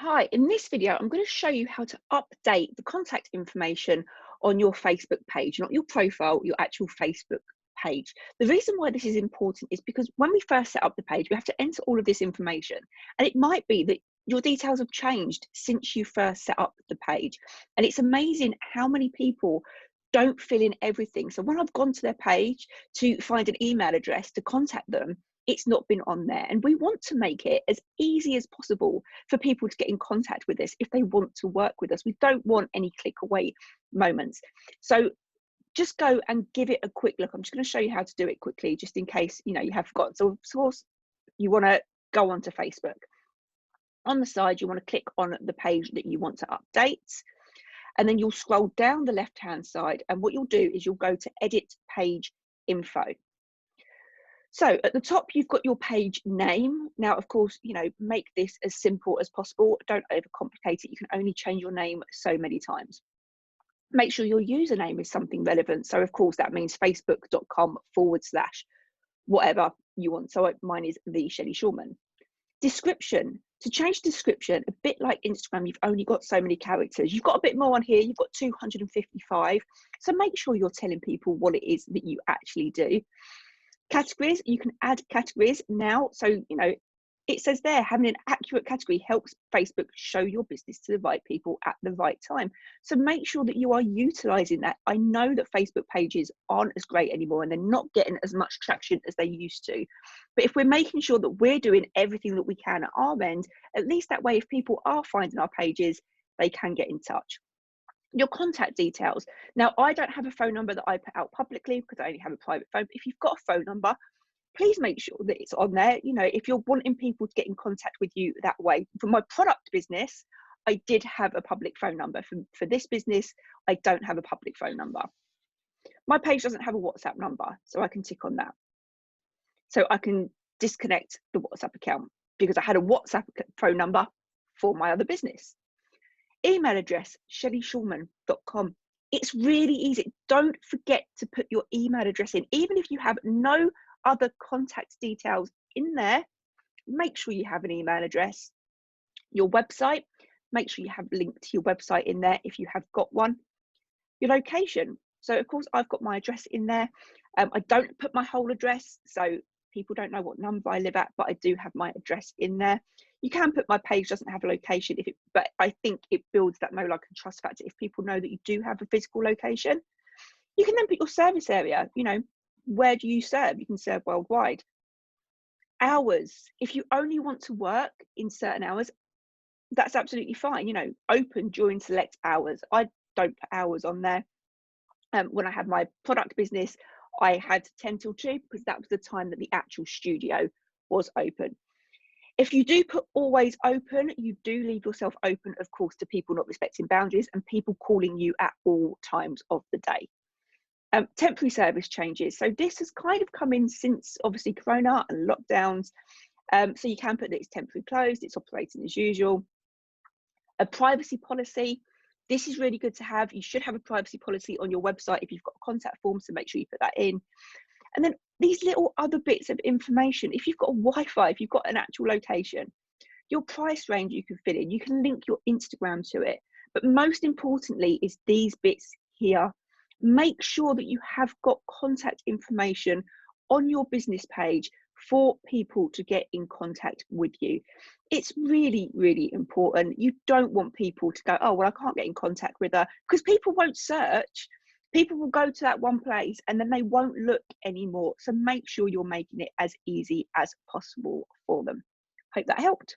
Hi, in this video, I'm going to show you how to update the contact information on your Facebook page, not your profile, your actual Facebook page. The reason why this is important is because when we first set up the page, we have to enter all of this information. And it might be that your details have changed since you first set up the page. And it's amazing how many people don't fill in everything. So when I've gone to their page to find an email address to contact them, it's not been on there. And we want to make it as easy as possible for people to get in contact with us if they want to work with us. We don't want any click away moments. So just go and give it a quick look. I'm just going to show you how to do it quickly, just in case you have forgotten. So of course, you want to go onto Facebook. On the side, you want to click on the page that you want to update. And then you'll scroll down the left-hand side. And what you'll do is you'll go to Edit Page Info. So at the top, you've got your page name. Now, of course, make this as simple as possible. Don't overcomplicate it. You can only change your name so many times. Make sure your username is something relevant. So of course, that means facebook.com/whatever you want. So mine is the Shelley Shulman. Description. To change description, a bit like Instagram, you've only got so many characters. You've got a bit more on here. You've got 255. So make sure you're telling people what it is that you actually do. Categories, you can add categories now. So, it says there, having an accurate category helps Facebook show your business to the right people at the right time. So make sure that you are utilizing that. I know that Facebook pages aren't as great anymore and they're not getting as much traction as they used to. But if we're making sure that we're doing everything that we can at our end, at least that way, if people are finding our pages, they can get in touch. Your contact details. Now, I don't have a phone number that I put out publicly because I only have a private phone. If you've got a phone number, please make sure that it's on there. If you're wanting people to get in contact with you that way. For my product business, I did have a public phone number. For this business, I don't have a public phone number. My page doesn't have a WhatsApp number, so I can tick on that. So I can disconnect the WhatsApp account because I had a WhatsApp phone number for my other business. Email address, shelleyshulman.com. It's really easy. Don't forget to put your email address in. Even if you have no other contact details in there, make sure you have an email address. Your website, make sure you have a link to your website in there if you have got one. Your location. So of course, I've got my address in there. I don't put my whole address, so people don't know what number I live at, but I do have my address in there. You can put my page doesn't have a location, but I think it builds that know, like, and trust factor. If people know that you do have a physical location, you can then put your service area. Where do you serve? You can serve worldwide. Hours. If you only want to work in certain hours, that's absolutely fine. Open during select hours. I don't put hours on there. When I had my product business, I had 10 till 2 because that was the time that the actual studio was open. If you do put always open, you do leave yourself open, of course, to people not respecting boundaries and people calling you at all times of the day. Temporary service changes. So this has kind of come in since obviously Corona and lockdowns. So you can put that it's temporary closed, it's operating as usual. A privacy policy. This is really good to have. You should have a privacy policy on your website if you've got a contact form, so make sure you put that in. And then these little other bits of information. If you've got a Wi-Fi, if you've got an actual location, your price range you can fill in. You can link your Instagram to it. But most importantly is these bits here. Make sure that you have got contact information on your business page for people to get in contact with you. It's really, really important. You don't want people to go, oh, well, I can't get in contact with her, because people won't search. People will go to that one place and then they won't look anymore. So make sure you're making it as easy as possible for them. Hope that helped.